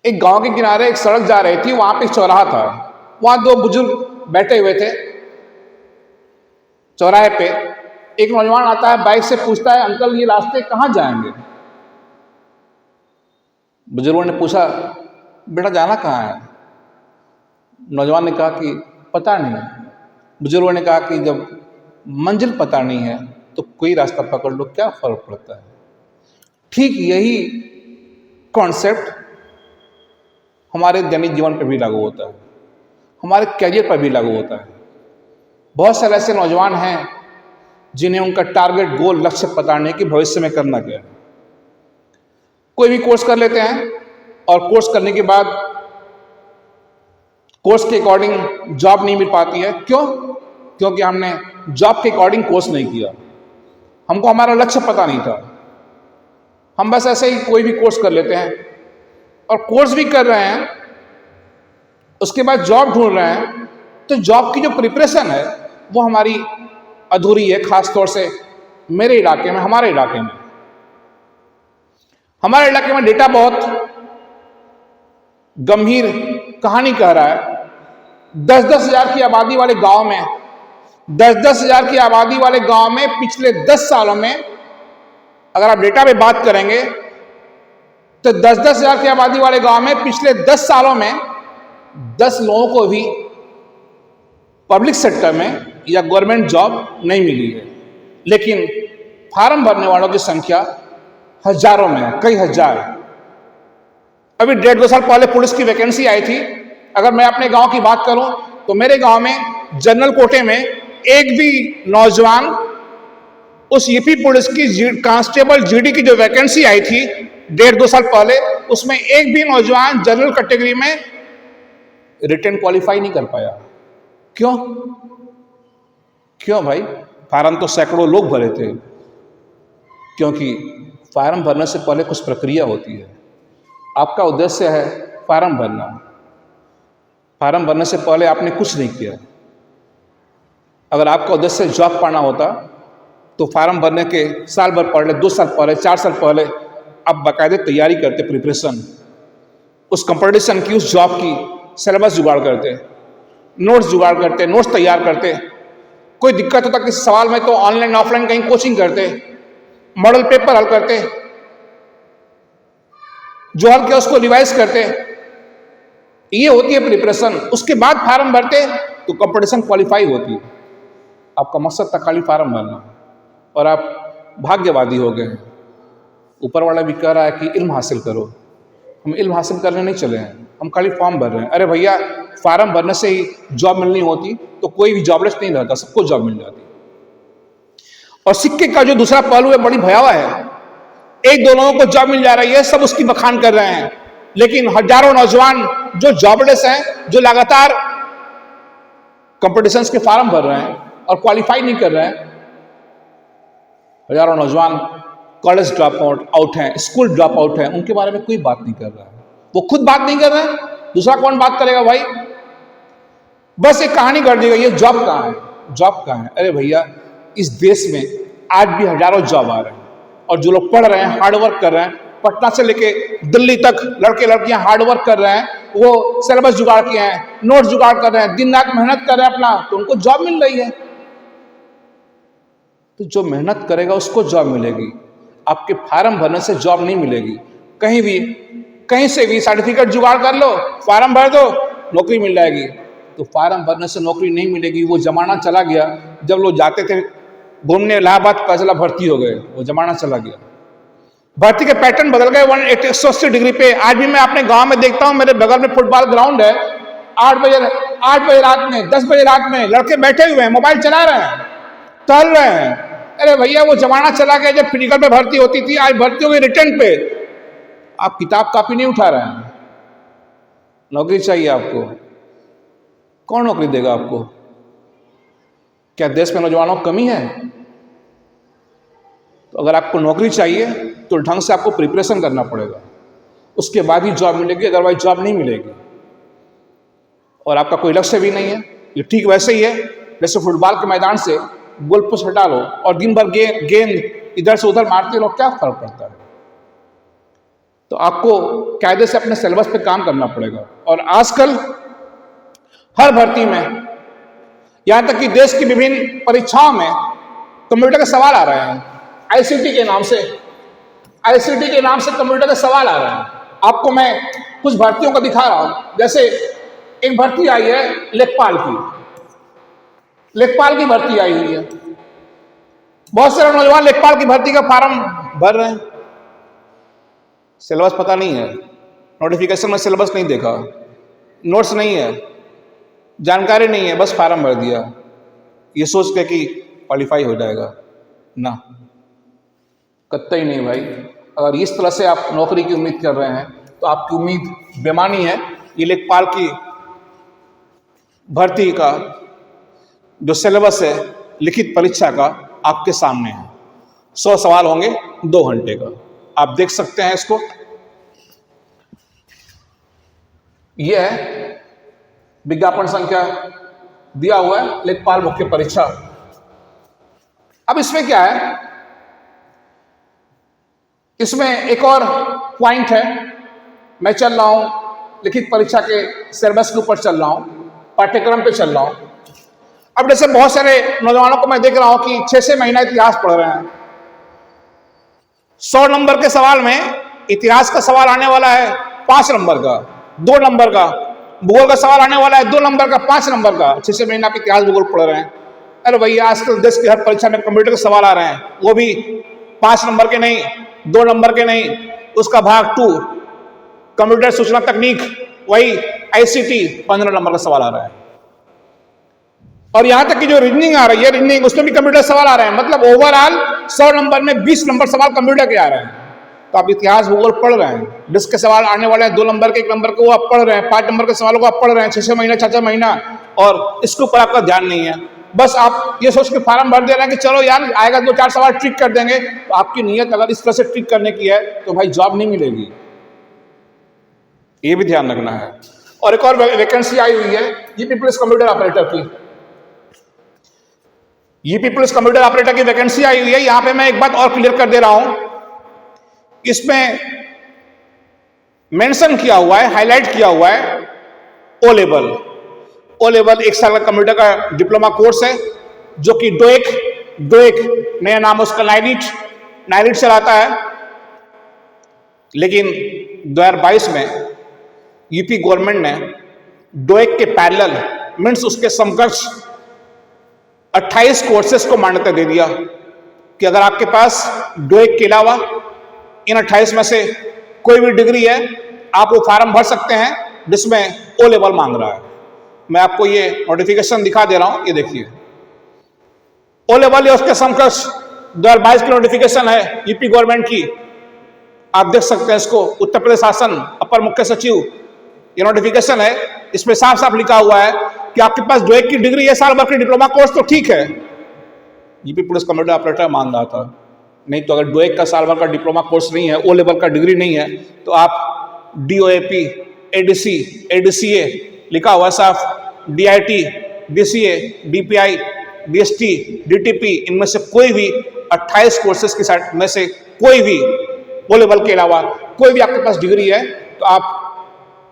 एक गांव के किनारे एक सड़क जा रही थी, वहां पे एक चौराहा था। वहां दो बुजुर्ग बैठे हुए थे चौराहे पे। एक नौजवान आता है, बाइक से पूछता है, अंकल ये रास्ते कहाँ जाएंगे? बुजुर्गों ने पूछा, बेटा जाना कहाँ है? नौजवान ने कहा कि पता नहीं। बुजुर्गों ने कहा कि जब मंजिल पता नहीं है तो कोई रास्ता पकड़ लो, क्या फर्क पड़ता है। ठीक यही कॉन्सेप्ट हमारे दैनिक जीवन पर भी लागू होता है, हमारे कैरियर पर भी लागू होता है। बहुत सारे ऐसे नौजवान हैं जिन्हें उनका टारगेट, गोल, लक्ष्य पता नहीं कि भविष्य में करना क्या है। कोई भी कोर्स कर लेते हैं और कोर्स करने के बाद कोर्स के अकॉर्डिंग जॉब नहीं मिल पाती है। क्यों? क्योंकि हमने जॉब के अकॉर्डिंग कोर्स नहीं किया, हमको हमारा लक्ष्य पता नहीं था। हम बस ऐसे ही कोई भी कोर्स कर लेते हैं और कोर्स भी कर रहे हैं, उसके बाद जॉब ढूंढ रहे हैं, तो जॉब की जो प्रिपरेशन है वो हमारी अधूरी है। खास तौर से मेरे इलाके में, हमारे इलाके में डेटा बहुत गंभीर कहानी कह रहा है। 10-10 हजार की आबादी वाले गांव में, 10-10 हजार की आबादी वाले गांव में पिछले 10 सालों में, अगर आप डेटा पे बात करेंगे तो 10-10 हजार की आबादी वाले गांव में पिछले 10 सालों में 10 लोगों को भी पब्लिक सेक्टर में या गवर्नमेंट जॉब नहीं मिली है। लेकिन फॉर्म भरने वालों की संख्या हजारों में है, कई हजार। अभी 1.5-2 साल पहले पुलिस की वैकेंसी आई थी। अगर मैं अपने गांव की बात करूं तो मेरे गांव में जनरल कोटे में एक भी नौजवान, उस यूपी पुलिस की कांस्टेबल जीडी की जो वैकेंसी आई थी 1.5-2 साल पहले, उसमें एक भी नौजवान जनरल कैटेगरी में रिटन क्वालिफाई नहीं कर पाया। क्यों भाई? फार्म तो सैकड़ों लोग भरे थे। क्योंकि फार्म भरने से पहले कुछ प्रक्रिया होती है। आपका उद्देश्य है फार्म भरना, फार्म भरने से पहले आपने कुछ नहीं किया। अगर आपका उद्देश्य जॉब पाना होता तो फार्म भरने के साल भर पहले, 2 साल पहले, 4 साल पहले आप बाकायदे तैयारी करते, प्रिपरेशन, उस कंपटीशन की, उस जॉब की सिलेबस जुगाड़ करते, नोट्स जुगाड़ करते, नोट्स तैयार करते। कोई दिक्कत होता किसी सवाल में तो ऑनलाइन ऑफलाइन कहीं कोचिंग करते, मॉडल पेपर हल करते, जो हल किया उसको रिवाइज करते। ये होती है प्रिपरेशन। उसके बाद फार्म भरते तो कंपटीशन क्वालिफाई होती है। आपका मकसद था खाली फार्म भरना और आप भाग्यवादी हो गए। ऊपर वाला भी कह रहा है कि इल्म हासिल करो। हम इल्म हासिल करने नहीं चले हैं, हम खाली फॉर्म भर रहे हैं। अरे भैया, फार्म भरने से ही जॉब मिलनी होती तो कोई भी जॉबलेस नहीं रहता, सबको जॉब मिल जाती। और सिक्के का जो दूसरा पहलू है बड़ी भयावह है। 1-2 लोगों को जॉब मिल जा रही है, सब उसकी बखान कर रहे हैं, लेकिन हजारों नौजवान जो जॉबलेस हैं, जो लगातार कंपटीशंस के फार्म भर रहे हैं और क्वालिफाई नहीं कर रहे हैं। हजारों नौजवान कॉलेज ड्रॉप आउट हैं, स्कूल ड्रॉप आउट हैं, उनके बारे में कोई बात नहीं कर रहा है। वो खुद बात नहीं कर रहे हैं, दूसरा कौन बात करेगा भाई? बस एक कहानी कर दी गई है, जॉब कहाँ है, जॉब कहाँ है। अरे भैया, इस देश में आज भी हजारों जॉब आ रहे हैं और जो लोग पढ़ रहे हैं, हार्डवर्क कर रहे हैं, पटना से लेके दिल्ली तक लड़के लड़कियां हार्डवर्क कर रहे हैं, वो सिलेबस जुगाड़ किए हैं, नोट्स जुगाड़ कर रहे हैं, दिन रात मेहनत कर रहे हैं अपना, तो उनको जॉब मिल रही है। तो जो मेहनत करेगा उसको जॉब मिलेगी। आपके फार्म भरने से जॉब नहीं मिलेगी। कहीं भी, कहीं से भी सर्टिफिकेट जुगाड़ कर लो, फार्म भर दो, नौकरी मिल जाएगी। तो फार्म भरने से नौकरी नहीं मिलेगी। वो जमाना चला गया जब लोग जाते थे घूमने इलाहाबाद, फैसला भर्ती हो गए, वो जमाना चला गया। भर्ती के पैटर्न बदल गए 180 डिग्री पे। आज भी मैं अपने गांव में देखता हूं, मेरे बगल में फुटबॉल ग्राउंड है, 8 बजे रात में, 10 बजे रात में लड़के बैठे हुए हैं, मोबाइल चला रहे हैं, टहल रहे हैं। अरे भैया, वो जमाना चला गया जब फिजिकल पे भर्ती होती थी। आज भर्ती हो गई रिटर्न पे। आप किताब कापी नहीं उठा रहे हैं, नौकरी चाहिए आपको। कौन नौकरी देगा आपको? क्या देश में नौजवानों की कमी है? तो अगर आपको नौकरी चाहिए तो ढंग से आपको प्रिपरेशन करना पड़ेगा, उसके बाद ही जॉब मिलेगी, अदरवाइज जॉब नहीं मिलेगी। और आपका कोई लक्ष्य भी नहीं है। ये ठीक वैसे ही है जैसे फुटबॉल के मैदान से गोल पोस्ट हटा लो और दिन भर गेंद इधर से उधर मारते रहो, क्या फर्क पड़ता है? तो आपको कायदे से अपने सिलेबस पे काम करना पड़ेगा। और आजकल हर भर्ती में, यहां तक कि देश की विभिन्न परीक्षाओं में कंप्यूटर के सवाल आ रहे हैं। आईसीटी के नाम से कंप्यूटर के सवाल आ रहे हैं। आपको मैं कुछ भर्तियों को दिखा रहा हूं। जैसे एक भर्ती आई है लेखपाल की भर्ती आई हुई है। बहुत सारे नौजवान लेखपाल की भर्ती का फॉर्म भर रहे हैं। सिलेबस पता नहीं है, नोटिफिकेशन में सिलेबस नहीं देखा, नोट्स नहीं है, जानकारी नहीं है, बस फॉर्म भर दिया ये सोच के कि क्वालिफाई हो जाएगा ना। कतई नहीं भाई। अगर इस तरह से आप नौकरी की उम्मीद कर रहे हैं तो आपकी उम्मीद बेमानी है। ये लेखपाल की भर्ती का जो सिलेबस है लिखित परीक्षा का आपके सामने है। 100 सवाल होंगे 2 घंटे का। आप देख सकते हैं इसको। यह है विज्ञापन संख्या दिया हुआ है, लेखपाल मुख्य परीक्षा। अब इसमें क्या है, इसमें एक और पॉइंट है। मैं चल रहा हूं लिखित परीक्षा के सिलेबस के ऊपर चल रहा हूं, पाठ्यक्रम पे चल रहा हूं। अब जैसे बहुत सारे नौजवानों को मैं देख रहा हूं कि 6-6 महीना इतिहास पढ़ रहे हैं। 100 नंबर के सवाल में इतिहास का सवाल आने वाला है 5 नंबर का, 2 नंबर का। भूगोल का सवाल आने वाला है 2 नंबर का, 5 नंबर का। 6-6 महीना के इतिहास भूगोल पढ़ रहे हैं। अरे भैया, आजकल देश की हर परीक्षा में कंप्यूटर के सवाल आ रहे हैं, वो भी 5 नंबर के नहीं, 2 नंबर के नहीं, उसका भाग 2 कंप्यूटर सूचना तकनीक, वही आईसीटी 15 नंबर का सवाल आ रहा है। और यहां तक कि जो रीजनिंग आ रही है, रीजनिंग उसमें भी कंप्यूटर सवाल आ रहे हैं। मतलब ओवरऑल 100 नंबर में 20 नंबर सवाल कंप्यूटर के आ रहे हैं। तो आप इतिहास भूगोल पढ़ रहे हैं, डिस्क के सवाल आने वाले हैं 2 नंबर के, 1 नंबर के, वो आप पढ़ रहे हैं। 5 नंबर के सवालों को आप पढ़ रहे हैं 6-6 महीना, 4-4 महीना, और इसके ऊपर आपका ध्यान नहीं है। बस आप ये सोच के फॉर्म भर दे रहे हैं कि चलो यार आएगा 2-4 सवाल ट्रिक कर देंगे। तो आपकी नीयत अगर इस तरह से ट्रिक करने की है तो भाई जॉब नहीं मिलेगी, ये भी ध्यान रखना है। और एक और वैकेंसी आई हुई है यूपी पुलिस कंप्यूटर ऑपरेटर की। यूपी पुलिस कंप्यूटर ऑपरेटर की वैकेंसी आई हुई है। यहां पे मैं एक बात और क्लियर कर दे रहा हूं, इसमें मेंशन किया हुआ है, हाईलाइट किया हुआ है ओ लेवल। 1 साल का कंप्यूटर का डिप्लोमा कोर्स है, जो कि डोएक नया नाम उसका नाइरिट चलाता है। लेकिन 2022 में यूपी गवर्नमेंट ने डोएक के पैरेलल मीन्स उसके समकक्ष 28 कोर्सेस को मान्यता दे दिया कि अगर आपके पास डोएक के अलावा इन 28 में से कोई भी डिग्री है, आप वो फॉर्म भर सकते हैं जिसमें ओ लेवल मांग रहा है। मैं आपको ये नोटिफिकेशन दिखा दे रहा हूं, ये देखिए। ओ लेवल या उसके समकक्ष 2022 की नोटिफिकेशन है यूपी गवर्नमेंट की। आप देख सकते हैं इसको, उत्तर प्रदेश शासन अपर मुख्य सचिव, ये नोटिफिकेशन है। इसमें साफ साफ लिखा हुआ है कि आपके पास डोएक की डिग्री है, साल भर की डिप्लोमा कोर्स, तो ठीक है। यूपी पुलिस कंप्यूटर ऑपरेटर मांग रहा था। नहीं तो अगर डोएक का साल भर का डिप्लोमा कोर्स नहीं है, ओ लेवल का डिग्री नहीं है, तो आप डीओएपी, एडीसी, एडीसीए लिखा हुआ साफ, DIT, DCA, DPI, DST, DTP, इनमें से कोई भी 28 कोर्सेज के साथ में से कोई भी ओ लेवल के अलावा कोई भी आपके पास डिग्री है तो आप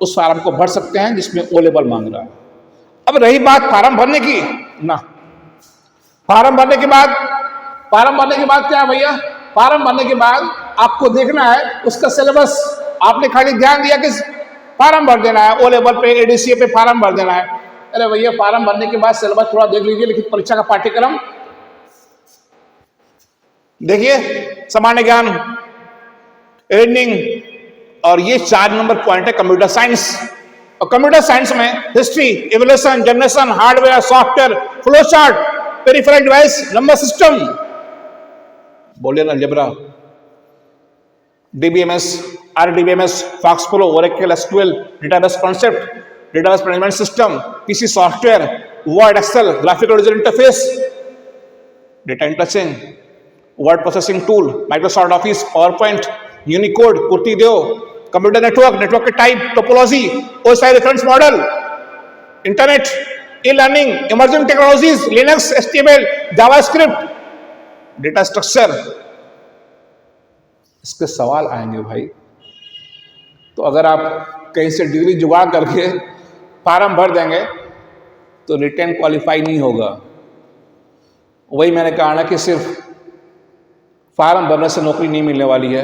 उस फॉर्म को भर सकते हैं जिसमें ओ लेवल मांग रहा है। अब रही बात फॉर्म भरने की ना, फॉर्म भरने के बाद क्या है भैया, फॉर्म भरने के बाद आपको देखना है उसका सिलेबस। आपने खाली ध्यान दिया कि फॉर्म भर देना है, ओ लेवल पे, एडीसीए पे फॉर्म भर देना है। अरे भैया, फॉर्म भरने के बाद सिलेबस थोड़ा देख लीजिए, लिखित परीक्षा का पाठ्यक्रम देखिए, सामान्य ज्ञान, रीजनिंग, और ये 4 नंबर पॉइंट है कंप्यूटर साइंस। और कंप्यूटर साइंस में history, evolution, generation, hardware, software, flow chart, peripheral device, number system, बोलिए ना, algebra, DBMS, RDBMS, FoxPro, Oracle, SQL, database concept, database management system, PC software, Word, Excel, graphical user interface, data interchange, word processing tool, Microsoft Office, power point, Unicode, Kruti Dev, computer network के type, topology, OSI reference model, internet, e learning, emerging technologies, Linux, HTML, JavaScript, data structure, इसके सवाल आएंगे भाई। तो अगर आप कहीं से डिग्री जुगाड़ करके फार्म भर देंगे तो रिटेन क्वालिफाई नहीं होगा। वही मैंने कहा ना कि सिर्फ फार्म भरने से नौकरी नहीं मिलने वाली है,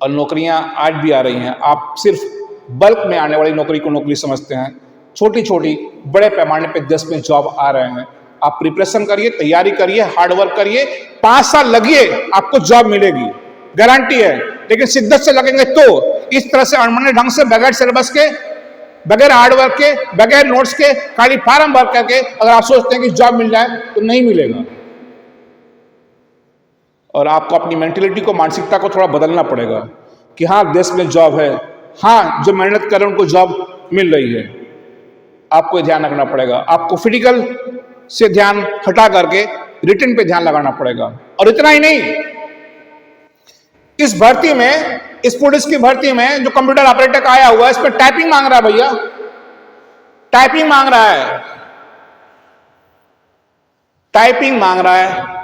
और नौकरियां आज भी आ रही हैं। आप सिर्फ बल्क में आने वाली नौकरी को नौकरी समझते हैं, छोटी छोटी बड़े पैमाने पे 10 में जॉब आ रहे हैं। आप प्रिपरेशन करिए, तैयारी करिए, हार्डवर्क करिए, 5 साल लगिए, आपको जॉब मिलेगी, गारंटी है। लेकिन शिद्दत से लगेंगे तो इस तरह से अनमने ढंग से बगैर सिलेबस के, बगैर हार्डवर्क के, बगैर नोट्स के, खाली फार्म भर करके अगर आप सोचते हैं कि जॉब मिल जाए तो नहीं मिलेगा। और आपको अपनी मेंटेलिटी को, मानसिकता को थोड़ा बदलना पड़ेगा कि हाँ देश में जॉब है, हाँ जो मेहनत कर रहे हैं उनको जॉब मिल रही है। आपको ध्यान रखना पड़ेगा, आपको फिजिकल से ध्यान हटा करके रिटन पे ध्यान लगाना पड़ेगा। और इतना ही नहीं, इस भर्ती में, इस पुलिस की भर्ती में जो कंप्यूटर ऑपरेटर का आया हुआ है, इस पर टाइपिंग मांग रहा है भैया, टाइपिंग मांग रहा है, टाइपिंग मांग रहा है।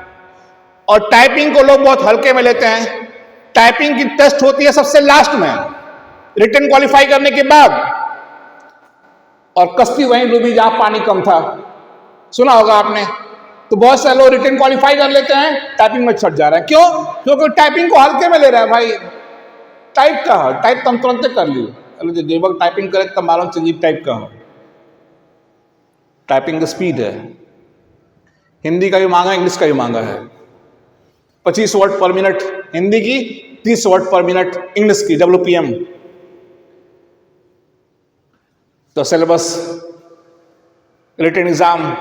और टाइपिंग को लोग बहुत हल्के में लेते हैं। टाइपिंग की टेस्ट होती है सबसे लास्ट में, रिटन क्वालिफाई करने के बाद, और कश्ती वहीं डूबी जहां पानी कम था, सुना होगा आपने। तो बहुत सारे लोग रिटन क्वालिफाई कर लेते हैं, टाइपिंग में छट जा रहे हैं। क्यों? क्योंकि टाइपिंग को हल्के में ले रहा है भाई। टाइप का है, टाइप तुम तुरंत कर ली, जब वक्त टाइपिंग करे तब मालूम चाहिए टाइप का हो। टाइपिंग का स्पीड है, हिंदी का भी मांगा, इंग्लिश का भी मांगा है। 25 वर्ड पर मिनट हिंदी की, 30 वर्ड पर मिनट इंग्लिश की, WPM। तो सिलेबस, रिटन एग्जाम,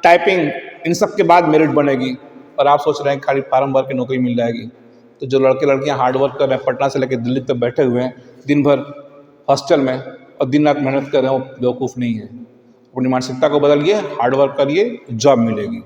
टाइपिंग, इन सब के बाद मेरिट बनेगी। और आप सोच रहे हैं खाली फार्म भर के नौकरी मिल जाएगी। तो जो लड़के लड़कियां हार्डवर्क कर रहे हैं, पटना से लेकर दिल्ली तक बैठे हुए हैं दिन भर हॉस्टल में और दिन रात मेहनत कर रहे हैं, वो बेवकूफ़ नहीं है। अपनी मानसिकता को बदलिए, हार्डवर्क करिए, जॉब मिलेगी।